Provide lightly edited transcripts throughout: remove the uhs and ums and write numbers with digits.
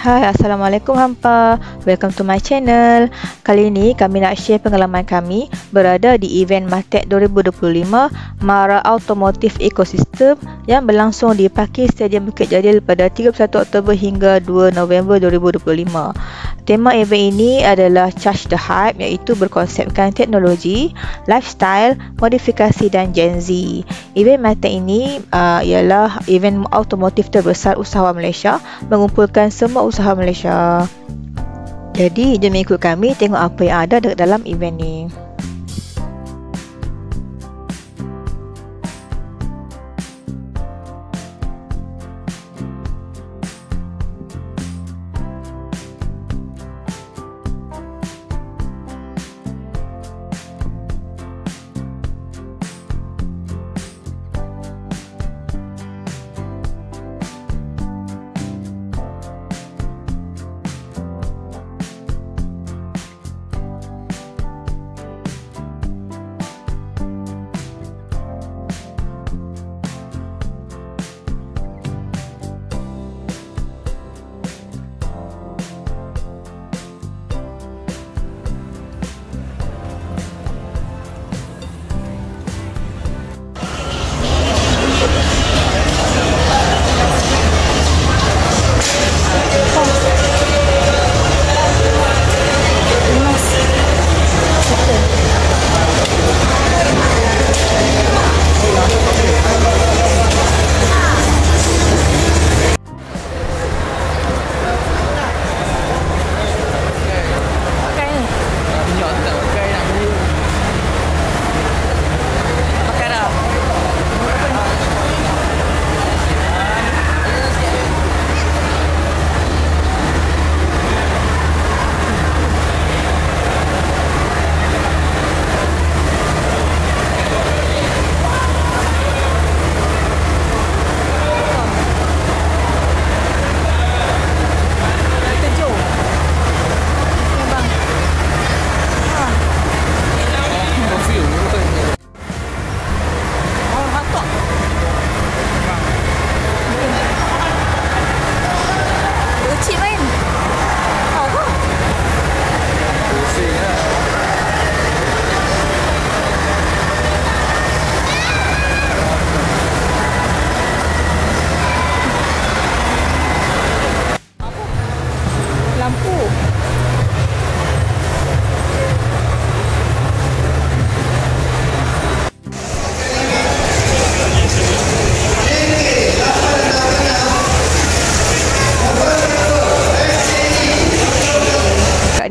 Hai, Assalamualaikum hampa. Welcome to my channel. Kali ini kami nak share pengalaman kami berada di event MATEC 2025 Mara Automotive Ecosystem yang berlangsung di Pakis Stadium Bukit Jadil pada 31 Oktober hingga 2 November 2025. Tema event ini adalah Charge the Hype, iaitu berkonsepkan teknologi, lifestyle, modifikasi dan Gen Z. Event MATEC ini ialah event automotif terbesar usahawan Malaysia, mengumpulkan semua usaha Malaysia. Jadi jom ikut kami tengok apa yang ada dalam event ni.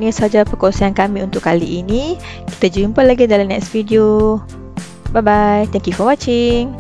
Ini sahaja perkongsian kami untuk kali ini. Kita jumpa lagi dalam next video. Bye bye. Thank you for watching.